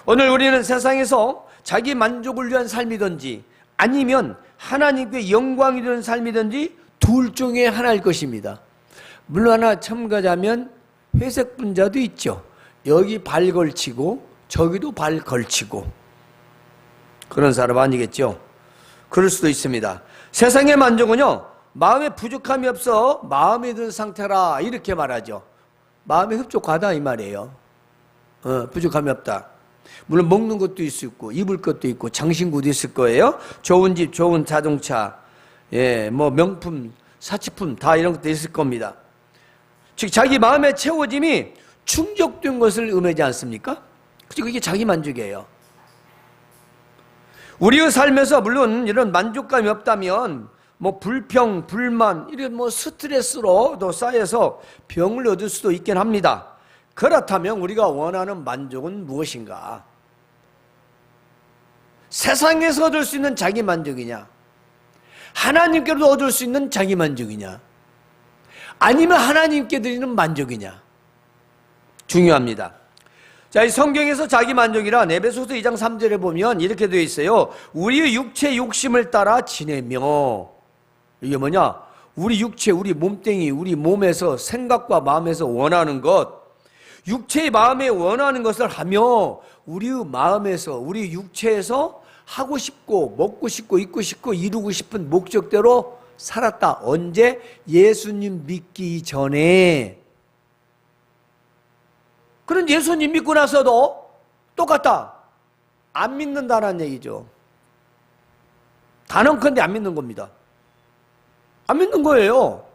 오늘 우리는 세상에서 자기 만족을 위한 삶이든지 아니면 하나님께 영광이 되는 삶이든지 둘 중에 하나일 것입니다. 물론 하나 첨가자면 회색 분자도 있죠. 여기 발 걸치고 저기도 발 걸치고 그런 사람 아니겠죠. 그럴 수도 있습니다. 세상의 만족은요, 마음에 부족함이 없어 마음에 든 상태라 이렇게 말하죠. 마음에 흡족하다 이 말이에요. 부족함이 없다. 물론 먹는 것도 있고 입을 것도 있고 장신구도 있을 거예요. 좋은 집, 좋은 자동차, 뭐 명품, 사치품 다 이런 것도 있을 겁니다. 즉 자기 마음의 채워짐이 충족된 것을 의미하지 않습니까? 그게 자기 만족이에요. 우리의 삶에서 물론 이런 만족감이 없다면 뭐 불평, 불만 이런 뭐 스트레스로 쌓여서 병을 얻을 수도 있긴 합니다. 그렇다면 우리가 원하는 만족은 무엇인가? 세상에서 얻을 수 있는 자기 만족이냐? 하나님께로도 얻을 수 있는 자기 만족이냐? 아니면 하나님께 드리는 만족이냐? 중요합니다. 자, 이 성경에서 자기 만족이란 에베소서 2장 3절에 보면 이렇게 되어 있어요. 우리의 육체 욕심을 따라 지내며, 이게 뭐냐? 우리 육체, 우리 몸뚱이, 우리 몸에서 생각과 마음에서 원하는 것, 육체의 마음에 원하는 것을 하며 우리의 마음에서, 우리 육체에서 하고 싶고 먹고 싶고 입고 싶고 이루고 싶은 목적대로 살았다. 언제? 예수님 믿기 전에. 그런 예수님 믿고 나서도 똑같다. 안 믿는다는 얘기죠. 단언컨대 안 믿는 겁니다. 안 믿는 거예요.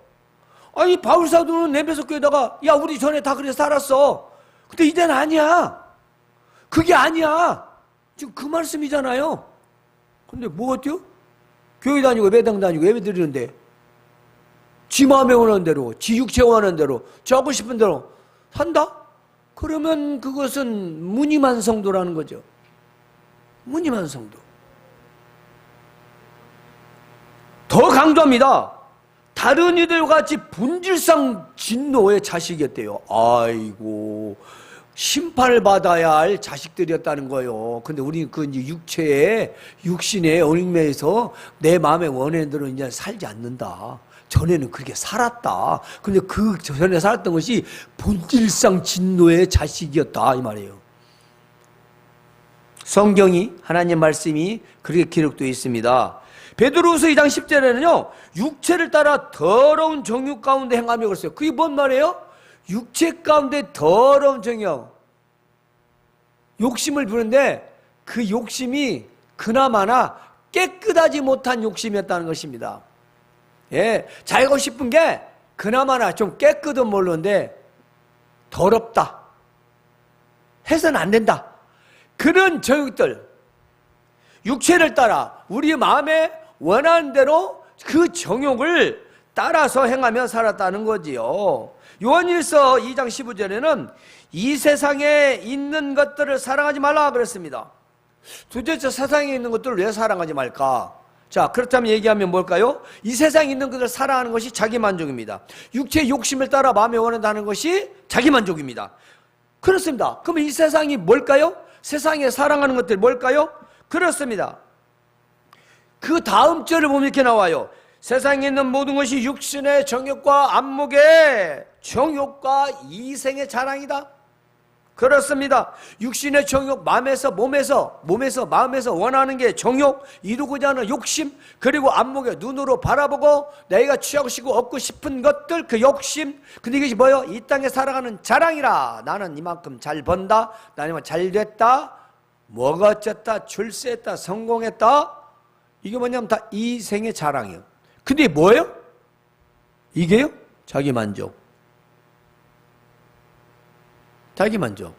아니 바울 사도는 에베소 교회다가 야 우리 전에 다 그래 살았어. 근데 이제는 아니야. 그게 아니야. 지금 그 말씀이잖아요. 근데 뭐 어때요? 교회 다니고 매당 다니고 예배 드리는데 지 마음에 원하는 대로 지 육체 원하는 대로 지 하고 싶은 대로 산다? 그러면 그것은 무늬만 성도라는 거죠. 무늬만 성도. 더 강조합니다. 다른 이들과 같이 본질상 진노의 자식이었대요. 아이고 심판을 받아야 할 자식들이었다는 거예요. 근데 우리는 그 이제 육체의 육신의 얽매여서 내 마음에 원하는 대로 이제 살지 않는다. 전에는 그렇게 살았다. 근데 그 전에 살았던 것이 본질상 진노의 자식이었다 이 말이에요. 성경이 하나님 말씀이 그렇게 기록되어 있습니다. 베드로후서 2장 10절에는요 육체를 따라 더러운 정욕 가운데 행하며 그랬어요. 그게 뭔 말이에요? 육체 가운데 더러운 정욕, 욕심을 부르는데 그 욕심이 그나마나 깨끗하지 못한 욕심이었다는 것입니다. 예, 자기가 싶은 게 그나마나 좀 깨끗은 모르는데 더럽다, 해서는 안 된다. 그런 정욕들, 육체를 따라 우리 마음에 원하는 대로 그 정욕을 따라서 행하며 살았다는 거지요. 요한일서 2장 15절에는 이 세상에 있는 것들을 사랑하지 말라 그랬습니다. 도대체 세상에 있는 것들을 왜 사랑하지 말까? 자, 그렇다면 얘기하면 뭘까요? 이 세상에 있는 것을 사랑하는 것이 자기 만족입니다. 육체의 욕심을 따라 마음에 원한다는 것이 자기 만족입니다. 그렇습니다. 그러면 이 세상이 뭘까요? 세상에 사랑하는 것들 뭘까요? 그렇습니다. 그 다음 절을 보면 이렇게 나와요. 세상에 있는 모든 것이 육신의 정욕과 안목의 정욕과 이생의 자랑이다. 그렇습니다. 육신의 정욕, 마음에서 마음에서 원하는 게 정욕, 이루고자 하는 욕심, 그리고 안목의 눈으로 바라보고 내가 취하고 싶고 얻고 싶은 것들, 그 욕심. 근데 이것이 뭐예요? 이 땅에 살아가는 자랑이라. 나는 이만큼 잘 번다, 나는 잘 됐다, 뭐가 어쨌다, 출세했다, 성공했다. 이게 뭐냐면 다 이생의 자랑이에요. 근데 뭐예요? 이게요? 자기 만족. 자기 만족.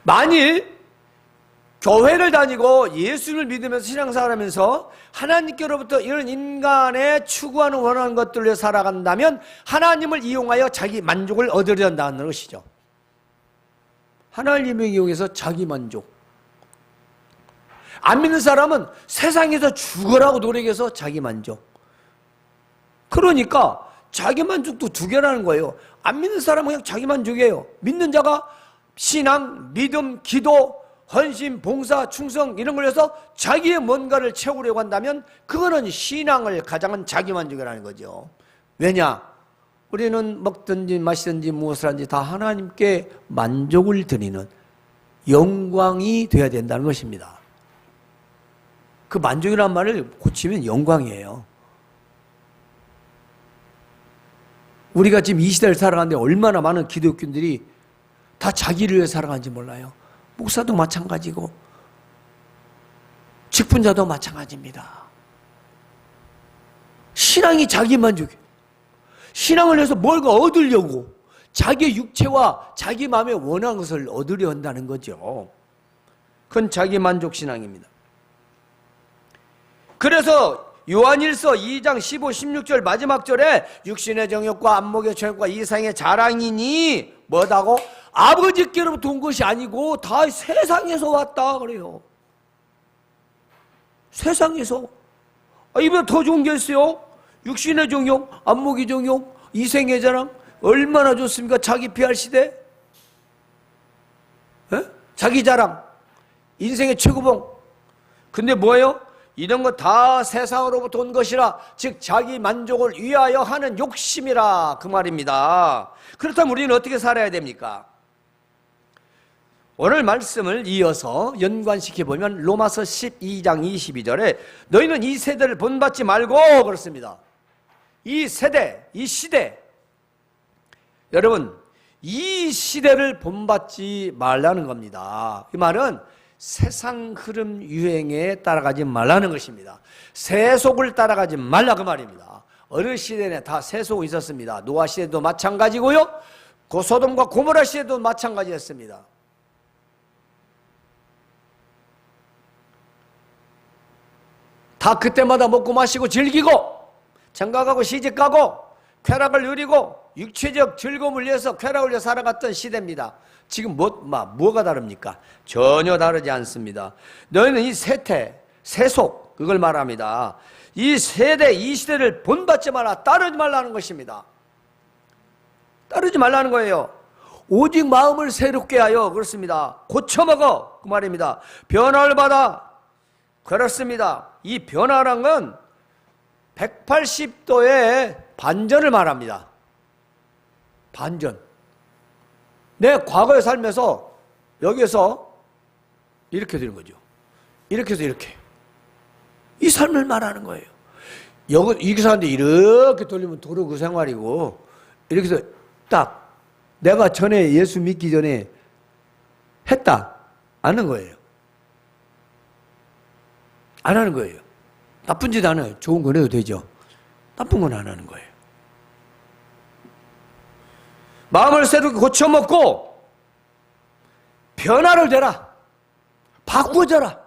만일 교회를 다니고 예수를 믿으면서 신앙생활하면서 하나님께로부터 이런 인간의 추구하는 원하는 것들을 살아간다면 하나님을 이용하여 자기 만족을 얻으려 한다는 것이죠. 하나님을 이용해서 자기 만족. 안 믿는 사람은 세상에서 죽으라고 노력해서 자기 만족. 그러니까 자기 만족도 두 개라는 거예요. 안 믿는 사람은 그냥 자기 만족이에요. 믿는 자가 신앙, 믿음, 기도, 헌신, 봉사, 충성 이런 걸 해서 자기의 뭔가를 채우려고 한다면 그거는 신앙을 가장한 자기만족이라는 거죠. 왜냐? 우리는 먹든지 마시든지 무엇을 하든지 다 하나님께 만족을 드리는 영광이 되어야 된다는 것입니다. 그 만족이라는 말을 고치면 영광이에요. 우리가 지금 이 시대를 살아가는데 얼마나 많은 기독교인들이 다 자기를 위해 살아가는지 몰라요. 목사도 마찬가지고 직분자도 마찬가지입니다. 신앙이 자기만족이에요. 신앙을 해서 뭘가 얻으려고 자기의 육체와 자기 마음에 원하는 것을 얻으려 한다는 거죠. 그건 자기만족 신앙입니다. 그래서 요한일서 2장 15, 16절 마지막 절에 육신의 정욕과 안목의 정욕과 이상의 자랑이니 뭐다고? 아버지께로부터 온 것이 아니고 다 세상에서 왔다 그래요. 세상에서. 이보다 더 좋은 게 있어요? 육신의 정욕, 안목의 정욕, 이생의 자랑 얼마나 좋습니까? 자기 피할 시대? 에? 자기 자랑, 인생의 최고봉. 근데 뭐예요? 이런 거 다 세상으로부터 온 것이라 즉 자기 만족을 위하여 하는 욕심이라 그 말입니다. 그렇다면 우리는 어떻게 살아야 됩니까? 오늘 말씀을 이어서 연관시켜보면 로마서 12장 22절에 너희는 이 세대를 본받지 말고 그렇습니다. 이 세대, 이 시대, 여러분 이 시대를 본받지 말라는 겁니다. 이 말은 세상 흐름 유행에 따라가지 말라는 것입니다. 세속을 따라가지 말라 그 말입니다. 어느 시대에 다 세속이 있었습니다. 노아 시대도 마찬가지고요. 소돔과 고모라 시대도 마찬가지였습니다. 다 그때마다 먹고 마시고 즐기고 장가가고 시집가고 쾌락을 누리고 육체적 즐거움을 위해서 쾌락을 위해 살아갔던 시대입니다. 지금 뭐가 다릅니까? 전혀 다르지 않습니다. 너희는 이 세태, 세속 그걸 말합니다. 이 세대, 이 시대를 본받지 말라, 따르지 말라는 것입니다. 따르지 말라는 거예요. 오직 마음을 새롭게 하여 그렇습니다. 고쳐먹어 그 말입니다. 변화를 받아 그렇습니다. 이 변화란 건 180도의 반전을 말합니다. 반전. 내 과거에 살면서 여기에서 이렇게 되는 거죠. 이렇게 해서 이렇게. 이 삶을 말하는 거예요. 이렇게 사는데 이렇게 돌리면 도로 그 생활이고 이렇게 해서 딱 내가 전에 예수 믿기 전에 했다. 안 하는 거예요. 안 하는 거예요. 나쁜 짓 안 해요. 좋은 건 해도 되죠. 나쁜 건 안 하는 거예요. 마음을 새롭게 고쳐먹고 변화를 되라. 바꾸어져라.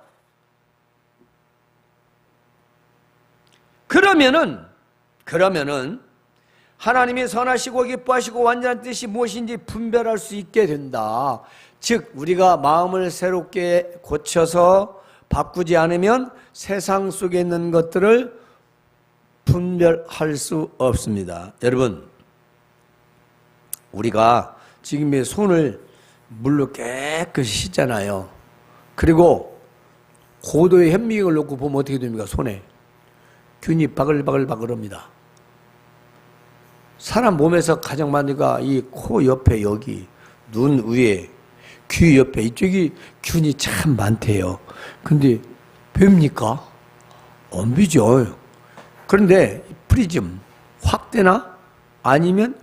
그러면은 하나님이 선하시고 기뻐하시고 완전한 뜻이 무엇인지 분별할 수 있게 된다. 즉 우리가 마음을 새롭게 고쳐서 바꾸지 않으면 세상 속에 있는 것들을 분별할 수 없습니다. 여러분, 우리가 지금 손을 물로 깨끗이 씻잖아요. 그리고 고도의 현미경을 놓고 보면 어떻게 됩니까? 손에 균이 바글바글합니다. 사람 몸에서 가장 많이가 이 코 옆에 여기, 눈 위에, 귀 옆에 이쪽이 균이 참 많대요. 근데 뵙니까? 안 비죠. 그런데 프리즘 확대나 아니면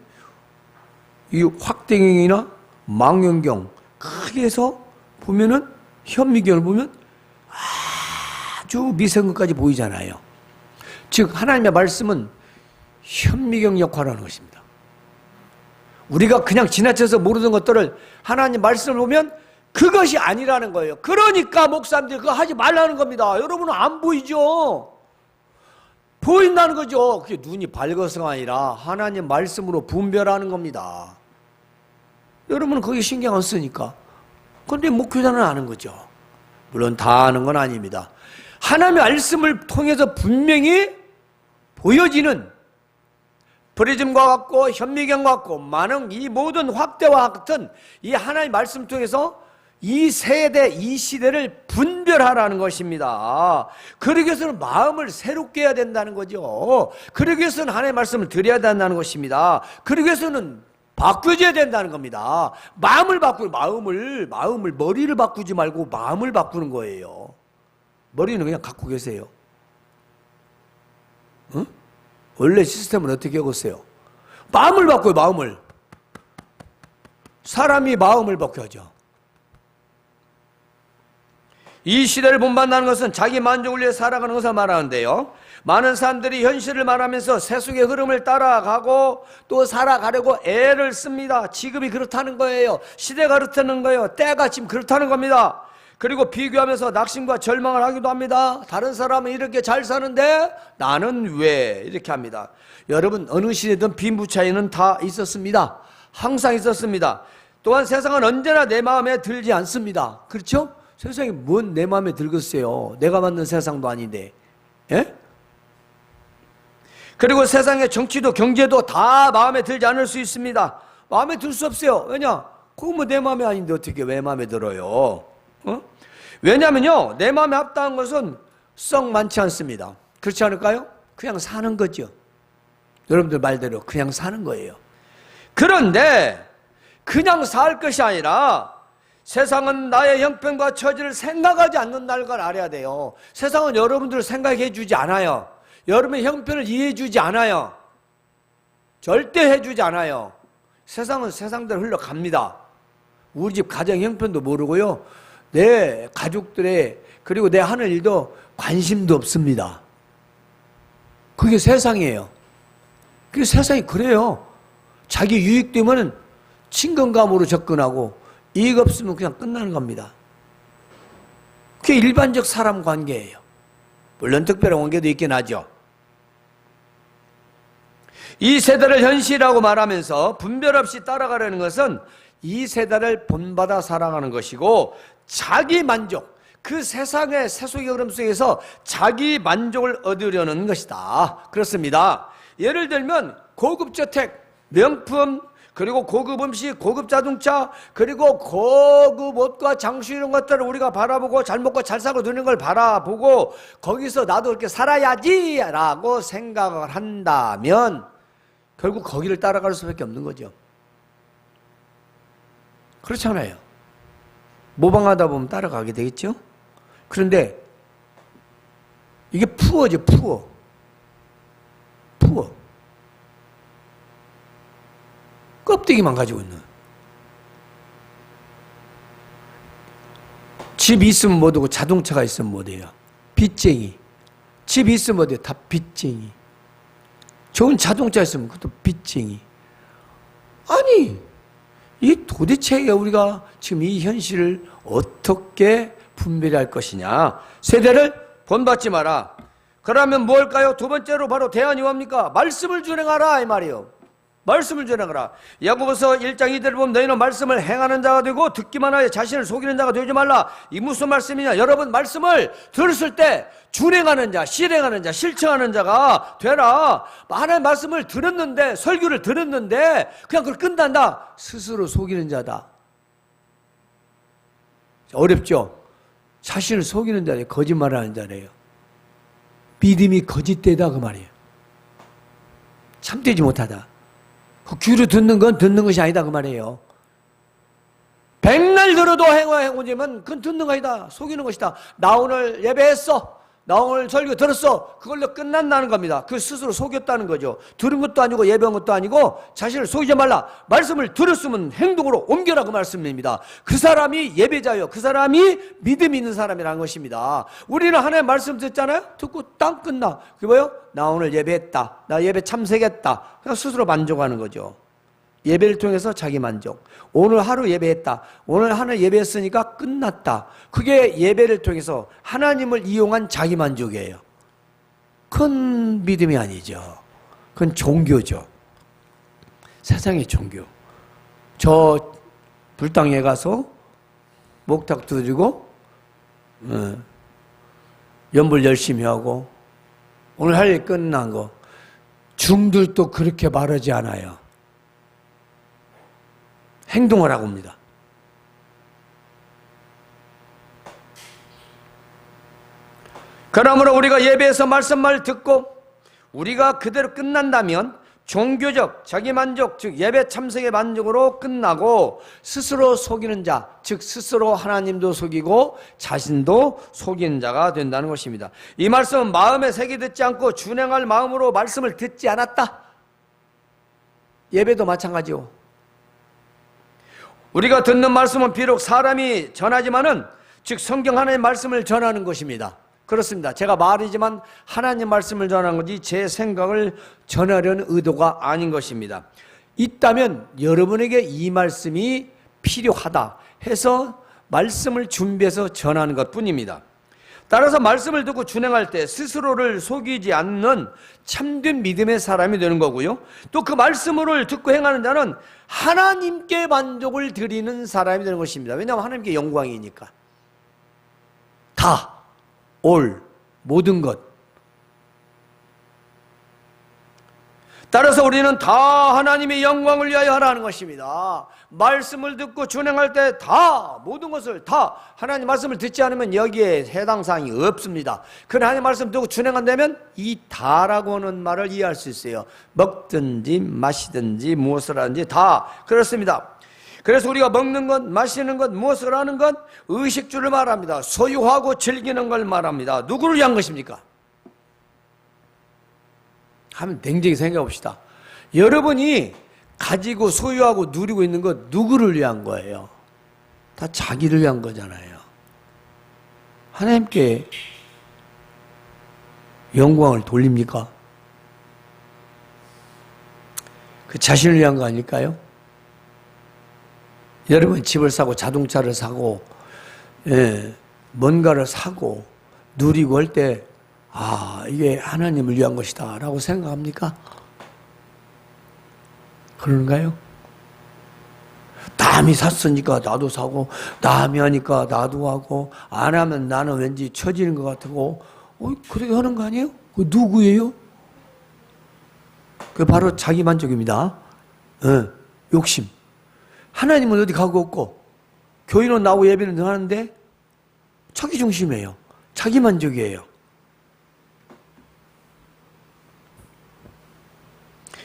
이 확대경이나 망원경 크게 해서 보면은 현미경을 보면 아주 미세한 것까지 보이잖아요. 즉 하나님의 말씀은 현미경 역할을 하는 것입니다. 우리가 그냥 지나쳐서 모르는 것들을 하나님 말씀을 보면 그것이 아니라는 거예요. 그러니까 목사님들이 그거 하지 말라는 겁니다. 여러분은 안 보이죠? 보인다는 거죠. 그게 눈이 밝아서가 아니라 하나님 말씀으로 분별하는 겁니다. 여러분은 거기 신경 안 쓰니까. 그런데 목회자는 아는 거죠. 물론 다 아는 건 아닙니다. 하나님의 말씀을 통해서 분명히 보여지는 프리즘과 같고 현미경과 같고 많은 이 모든 확대와 같은 이 하나님의 말씀 통해서 이 세대, 이 시대를 분별하라는 것입니다. 그러기 위해서는 마음을 새롭게 해야 된다는 거죠. 그러기 위해서는 하나님의 말씀을 드려야 된다는 것입니다. 그러기 위해서는 바꿔줘야 된다는 겁니다. 마음을 바꾸는, 마음을, 머리를 바꾸지 말고 마음을 바꾸는 거예요. 머리는 그냥 갖고 계세요. 응? 원래 시스템은 어떻게 하겠어요? 마음을 바꿔요, 마음을. 사람이 마음을 바꿔야죠. 이 시대를 본받는 것은 자기 만족을 위해 살아가는 것을 말하는데요. 많은 사람들이 현실을 말하면서 세속의 흐름을 따라가고 또 살아가려고 애를 씁니다. 지금이 그렇다는 거예요. 시대가 그렇다는 거예요. 때가 지금 그렇다는 겁니다. 그리고 비교하면서 낙심과 절망을 하기도 합니다. 다른 사람은 이렇게 잘 사는데 나는 왜 이렇게 합니다. 여러분, 어느 시대든 빈부 차이는 다 있었습니다. 항상 있었습니다. 또한 세상은 언제나 내 마음에 들지 않습니다. 그렇죠? 세상이 뭔 내 마음에 들겠어요. 내가 만든 세상도 아닌데. 예? 그리고 세상의 정치도 경제도 다 마음에 들지 않을 수 있습니다. 마음에 들 수 없어요. 왜냐? 그건 뭐 내 마음에 아닌데 어떻게 왜 마음에 들어요? 왜냐면요, 내 마음에 합당한 것은 썩 많지 않습니다. 그렇지 않을까요? 그냥 사는 거죠. 여러분들 말대로 그냥 사는 거예요. 그런데 그냥 살 것이 아니라 세상은 나의 형편과 처지를 생각하지 않는다는 걸 알아야 돼요. 세상은 여러분들을 생각해 주지 않아요. 여러분의 형편을 이해해 주지 않아요. 절대 해주지 않아요. 세상은 세상대로 흘러갑니다. 우리 집 가정 형편도 모르고요, 내 가족들의 그리고 내 하는 일도 관심도 없습니다. 그게 세상이에요. 그게 세상이 그래요. 자기 유익 되면 친근감으로 접근하고 이익 없으면 그냥 끝나는 겁니다. 그게 일반적 사람 관계예요. 물론 특별한 관계도 있긴 하죠. 이 세대를 현실이라고 말하면서 분별 없이 따라가려는 것은 이 세대를 본받아 살아가는 것이고, 자기 만족, 그 세상의 세속의 흐름 속에서 자기 만족을 얻으려는 것이다. 그렇습니다. 예를 들면 고급 저택, 명품, 그리고 고급 음식, 고급 자동차, 그리고 고급 옷과 장수 이런 것들을 우리가 바라보고 잘 먹고 잘 살고 누리는 걸 바라보고 거기서 나도 그렇게 살아야지 라고 생각을 한다면 결국 거기를 따라갈 수밖에 없는 거죠. 그렇잖아요. 모방하다 보면 따라가게 되겠죠. 그런데 이게 푸어죠. 푸어. 껍데기만 가지고 있는. 집이 있으면 뭐되고 자동차가 있으면 뭐돼요? 빚쟁이. 집이 있으면 뭐돼요? 다 빚쟁이. 좋은 자동차 있으면 그것도 빚쟁이. 아니, 이 도대체 우리가 지금 이 현실을 어떻게 분별할 것이냐? 세대를 본받지 마라. 그러면 뭘까요? 두 번째로 바로 대안이 뭡니까? 말씀을 준행하라 이 말이에요. 말씀을 전하거라. 야고보서 1장 2절을 보면 너희는 말씀을 행하는 자가 되고 듣기만 하여 자신을 속이는 자가 되지 말라. 이 무슨 말씀이냐? 여러분, 말씀을 들었을 때 준행하는 자, 실행하는 자, 실천하는 자가 되라. 하나님의 말씀을 들었는데, 설교를 들었는데 그냥 그걸 끝난다. 스스로 속이는 자다. 어렵죠? 자신을 속이는 자래요. 거짓말하는 자래요. 믿음이 거짓되다 그 말이에요. 참되지 못하다. 그 귀로 듣는 건 듣는 것이 아니다 그 말이에요. 백날 들어도 행오지만 그건 듣는 거 아니다. 속이는 것이다. 나 오늘 예배했어. 나 오늘 설교 들었어. 그걸로 끝난다는 겁니다. 그 스스로 속였다는 거죠. 들은 것도 아니고 예배한 것도 아니고 자신을 속이지 말라. 말씀을 들었으면 행동으로 옮겨라 그 말씀입니다. 그 사람이 예배자요. 그 사람이 믿음 있는 사람이라는 것입니다. 우리는 하나님의 말씀 듣잖아요. 듣고 딱 끝나. 그게 뭐예요? 나 오늘 예배했다. 나 예배 참석했다. 그냥 스스로 만족하는 거죠. 예배를 통해서 자기 만족. 오늘 하루 예배했다. 오늘 하루 예배했으니까 끝났다. 그게 예배를 통해서 하나님을 이용한 자기 만족이에요. 그건 믿음이 아니죠. 그건 종교죠. 세상의 종교. 저 불당에 가서 목탁 두드리고 연불 열심히 하고 오늘 할 일 끝난 거. 중들도 그렇게 말하지 않아요. 행동을 하고 옵니다. 그러므로 우리가 예배에서 말씀을 듣고 우리가 그대로 끝난다면 종교적 자기만족, 즉 예배 참석의 만족으로 끝나고 스스로 속이는 자, 즉 스스로 하나님도 속이고 자신도 속이는 자가 된다는 것입니다. 이 말씀은 마음에 새겨 듣지 않고 준행할 마음으로 말씀을 듣지 않았다. 예배도 마찬가지요. 우리가 듣는 말씀은 비록 사람이 전하지만은 즉 성경 하나님의 말씀을 전하는 것입니다. 그렇습니다. 제가 말이지만 하나님 말씀을 전하는 거지 제 생각을 전하려는 의도가 아닌 것입니다. 있다면 여러분에게 이 말씀이 필요하다 해서 말씀을 준비해서 전하는 것뿐입니다. 따라서 말씀을 듣고 준행할 때 스스로를 속이지 않는 참된 믿음의 사람이 되는 거고요. 또 그 말씀을 듣고 행하는 자는 하나님께 만족을 드리는 사람이 되는 것입니다. 왜냐하면 하나님께 영광이니까. 모든 것. 따라서 우리는 다 하나님의 영광을 위하여 하라는 것입니다. 말씀을 듣고 준행할 때 모든 것을 하나님 말씀을 듣지 않으면 여기에 해당 사항이 없습니다. 그러나 하나님 말씀 듣고 준행한다면 이 다라고 하는 말을 이해할 수 있어요. 먹든지 마시든지 무엇을 하든지 다 그렇습니다. 그래서 우리가 먹는 것, 마시는 것, 무엇을 하는 것, 의식주를 말합니다. 소유하고 즐기는 걸 말합니다. 누구를 위한 것입니까? 한번 냉정히 생각해 봅시다. 여러분이 가지고 소유하고 누리고 있는 것 누구를 위한 거예요? 다 자기를 위한 거잖아요. 하나님께 영광을 돌립니까? 그 자신을 위한 거 아닐까요? 여러분 집을 사고 자동차를 사고 뭔가를 사고 누리고 할 때 이게 하나님을 위한 것이다 라고 생각합니까? 그런가요? 남이 샀으니까 나도 사고 남이 하니까 나도 하고 안 하면 나는 왠지 처지는 것 같고 그렇게 하는 거 아니에요? 그 누구예요? 그 바로 자기 만족입니다. 욕심. 하나님은 어디 가고 없고 교인은 나오고 예배는 하는데 자기 중심이에요. 자기 만족이에요.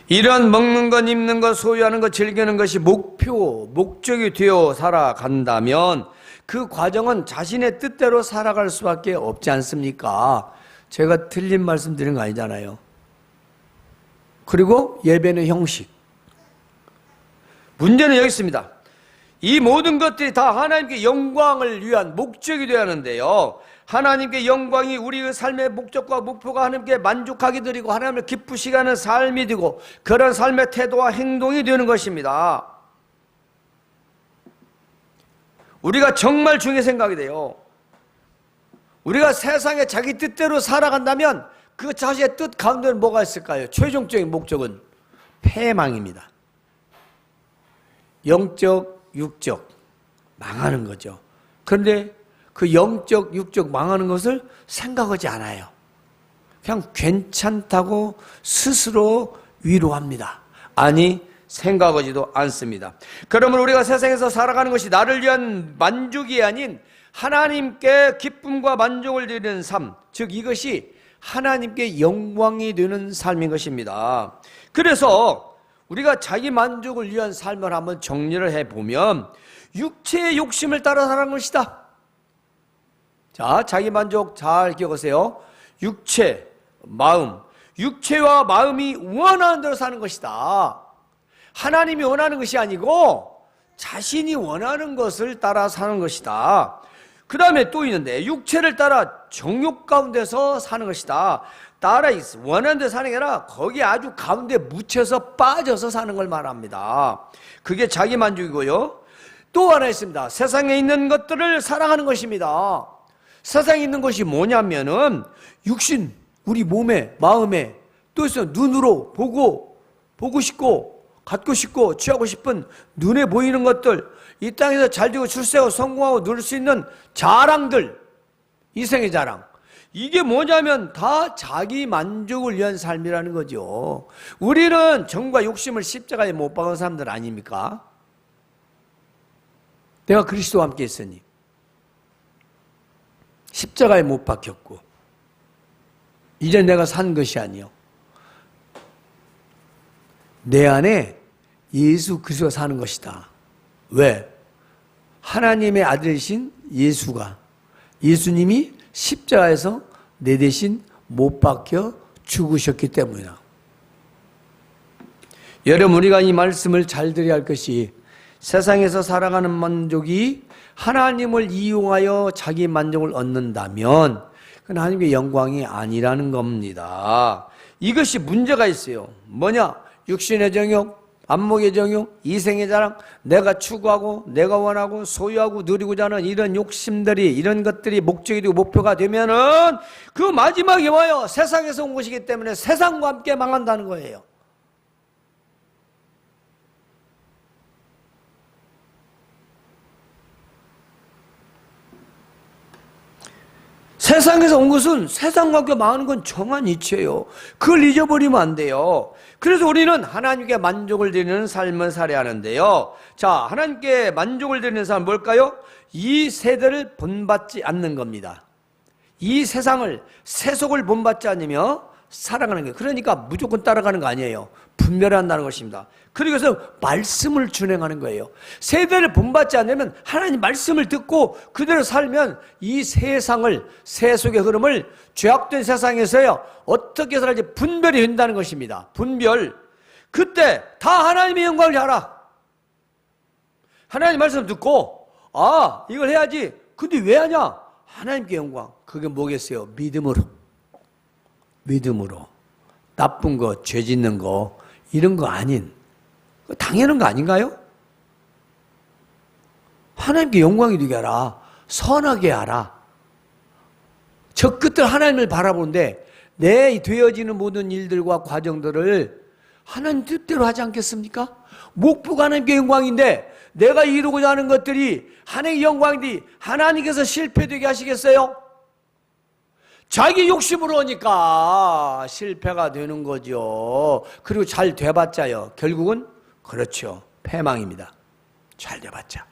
이런 먹는 것, 입는 것, 소유하는 것, 즐기는 것이 목적이 되어 살아간다면 그 과정은 자신의 뜻대로 살아갈 수밖에 없지 않습니까? 제가 틀린 말씀 드린 거 아니잖아요. 그리고 예배는 형식. 문제는 여기 있습니다. 이 모든 것들이 다 하나님께 영광을 위한 목적이 되어야 하는데요. 하나님께 영광이 우리의 삶의 목적과 목표가 하나님께 만족하게 드리고 하나님을 기쁘시게 하는 삶이 되고 그런 삶의 태도와 행동이 되는 것입니다. 우리가 정말 중요하게 생각이 돼요. 우리가 세상에 자기 뜻대로 살아간다면 그 자신의 뜻 가운데는 뭐가 있을까요? 최종적인 목적은 패망입니다. 영적, 육적 망하는 거죠. 그런데 그 영적, 육적 망하는 것을 생각하지 않아요. 그냥 괜찮다고 스스로 위로합니다. 아니, 생각하지도 않습니다. 그러면 우리가 세상에서 살아가는 것이 나를 위한 만족이 아닌 하나님께 기쁨과 만족을 드리는 삶, 즉 이것이 하나님께 영광이 되는 삶인 것입니다. 그래서 우리가 자기 만족을 위한 삶을 한번 정리를 해보면 육체의 욕심을 따라 사는 것이다. 자, 자기 만족 잘 기억하세요. 육체, 마음, 육체와 마음이 원하는 대로 사는 것이다. 하나님이 원하는 것이 아니고 자신이 원하는 것을 따라 사는 것이다. 그 다음에 또 있는데 육체를 따라 정욕 가운데서 사는 것이다. 따라 원하는 데 사는 게 아니라 거기 아주 가운데 묻혀서 빠져서 사는 걸 말합니다. 그게 자기 만족이고요. 또 하나 있습니다. 세상에 있는 것들을 사랑하는 것입니다. 세상에 있는 것이 뭐냐면은 육신, 우리 몸에, 마음에 또 있어요. 눈으로 보고 싶고 갖고 싶고 취하고 싶은 눈에 보이는 것들, 이 땅에서 잘되고 출세하고 성공하고 누릴 수 있는 자랑들, 이생의 자랑. 이게 뭐냐면 다 자기 만족을 위한 삶이라는 거죠. 우리는 정과 욕심을 십자가에 못 박은 사람들 아닙니까? 내가 그리스도와 함께 있으니 십자가에 못 박혔고 이제 내가 산 것이 아니요. 내 안에 예수 그리스도가 사는 것이다. 왜? 하나님의 아들이신 예수님이 십자가에서 내 대신 못 박혀 죽으셨기 때문이다. 여러분, 우리가 이 말씀을 잘 들어야 할 것이 세상에서 살아가는 만족이 하나님을 이용하여 자기 만족을 얻는다면 그건 하나님의 영광이 아니라는 겁니다. 이것이 문제가 있어요. 뭐냐? 육신의 정욕, 안목의 정욕, 이생의 자랑, 내가 추구하고 내가 원하고 소유하고 누리고자 하는 이런 욕심들이, 이런 것들이 목적이 되고 목표가 되면은 그 마지막이 뭐예요? 세상에서 온 것이기 때문에 세상과 함께 망한다는 거예요. 세상에서 온 것은 세상과 함께 망하는 건 정한 이치예요. 그걸 잊어버리면 안 돼요. 그래서 우리는 하나님께 만족을 드리는 삶을 살아야 하는데요. 자, 하나님께 만족을 드리는 삶은 뭘까요? 이 세대를 본받지 않는 겁니다. 이 세상을, 세속을 본받지 않으며 살아가는 거예요. 그러니까 무조건 따라가는 거 아니에요. 분별한다는 것입니다. 그래서 말씀을 준행하는 거예요. 세대를 본받지 않으면 하나님 말씀을 듣고 그대로 살면 이 세상을, 세속의 흐름을 죄악된 세상에서요 어떻게 살지 분별이 된다는 것입니다. 분별. 그때 다 하나님의 영광을 알아. 하나님 말씀 듣고 아, 이걸 해야지. 근데 왜 하냐? 하나님께 영광. 그게 뭐겠어요? 믿음으로. 나쁜 거, 죄 짓는 거, 이런 거 아닌, 당연한 거 아닌가요? 하나님께 영광이 되게 하라. 선하게 하라. 저 끝을 하나님을 바라보는데 내 되어지는 모든 일들과 과정들을 하나님 뜻대로 하지 않겠습니까? 목표가 하나님께 영광인데 내가 이루고자 하는 것들이 하나님의 영광인데 하나님께서 실패되게 하시겠어요? 자기 욕심으로 오니까 실패가 되는 거죠. 그리고 잘 돼봤자요, 결국은 그렇죠, 패망입니다. 잘 돼봤자.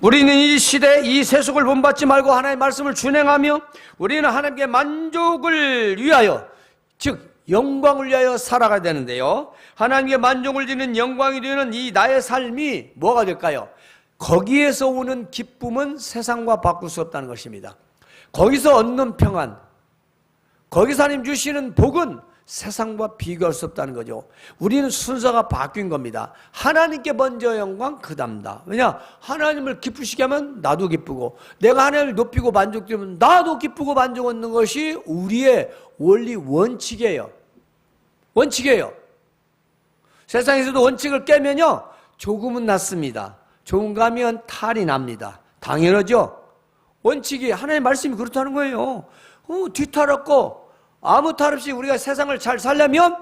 우리는 이 시대, 이 세속을 본받지 말고 하나님의 말씀을 준행하며 우리는 하나님께 만족을 위하여, 즉 영광을 위하여 살아가야 되는데요, 하나님께 만족을 드리는 영광이 되는 이 나의 삶이 뭐가 될까요? 거기에서 오는 기쁨은 세상과 바꿀 수 없다는 것입니다. 거기서 얻는 평안, 거기서 하나님 주시는 복은 세상과 비교할 수 없다는 거죠. 우리는 순서가 바뀐 겁니다. 하나님께 먼저 영광, 그 다음다. 왜냐? 하나님을 기쁘시게 하면 나도 기쁘고, 내가 하나님을 높이고 만족되면 나도 기쁘고 만족 얻는 것이 우리의 원리 원칙이에요. 원칙이에요. 세상에서도 원칙을 깨면요 조금은 낫습니다. 조금 가면 탈이 납니다. 당연하죠. 원칙이 하나님의 말씀이 그렇다는 거예요. 뒤탈 없고 아무 탈 없이 우리가 세상을 잘 살려면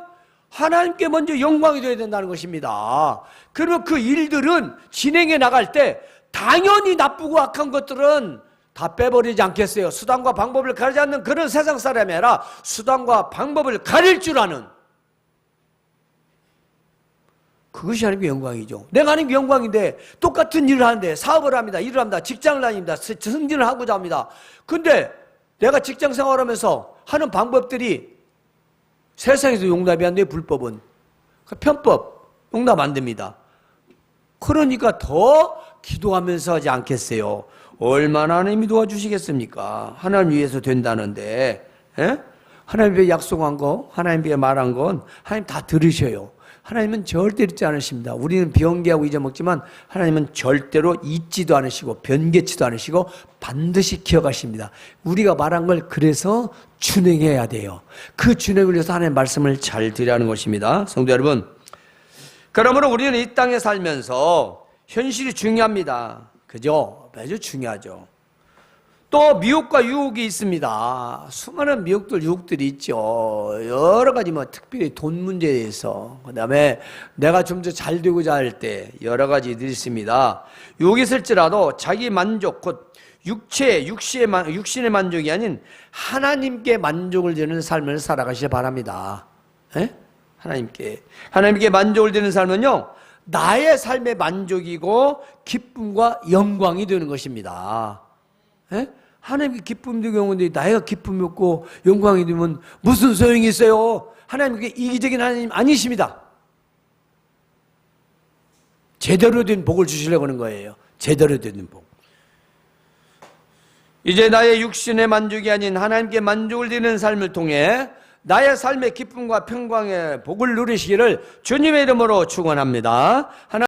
하나님께 먼저 영광이 되어야 된다는 것입니다. 그러면 그 일들은 진행해 나갈 때 당연히 나쁘고 악한 것들은 다 빼버리지 않겠어요. 수단과 방법을 가리지 않는 그런 세상 사람이 아니라 수단과 방법을 가릴 줄 아는, 그것이 하나님의 영광이죠. 내가 하나님의 영광인데 똑같은 일을 하는데, 사업을 합니다, 일을 합니다, 직장을 다닙니다, 승진을 하고자 합니다. 근데 내가 직장 생활하면서 하는 방법들이 세상에서 용납이 안 돼요. 불법은 편법 용납 안 됩니다. 그러니까 더 기도하면서 하지 않겠어요? 얼마나 하나님이 도와주시겠습니까? 하나님 위해서 된다는데, 에? 하나님께 약속한 거, 하나님께 말한 건 하나님 다 들으셔요. 하나님은 절대 잊지 않으십니다. 우리는 변개하고 잊어먹지만 하나님은 절대로 잊지도 않으시고 변개치도 않으시고 반드시 기억하십니다. 우리가 말한 걸 그래서 준행해야 돼요. 그 준행을 위해서 하나님의 말씀을 잘 드리라는 것입니다. 성도 여러분, 그러므로 우리는 이 땅에 살면서 현실이 중요합니다. 그죠? 매우 중요하죠. 또 미혹과 유혹이 있습니다. 수많은 미혹들, 유혹들이 있죠. 여러 가지 특별히 돈 문제에 대해서, 그 다음에 내가 좀 더 잘 되고자 할 때 여러 가지들이 있습니다. 유혹이 있을지라도 자기 만족, 곧 육신의 만족이 아닌 하나님께 만족을 드리는 삶을 살아가시기 바랍니다. 에? 하나님께 만족을 드리는 삶은요, 나의 삶의 만족이고 기쁨과 영광이 되는 것입니다. 에? 하나님께 기쁨의 경우인데 나이가 기쁨이 없고 영광이 되면 무슨 소용이 있어요? 하나님께 이기적인 하나님 아니십니다. 제대로 된 복을 주시려고 하는 거예요. 제대로 된 복. 이제 나의 육신의 만족이 아닌 하나님께 만족을 드리는 삶을 통해 나의 삶의 기쁨과 평강의 복을 누리시기를 주님의 이름으로 축원합니다.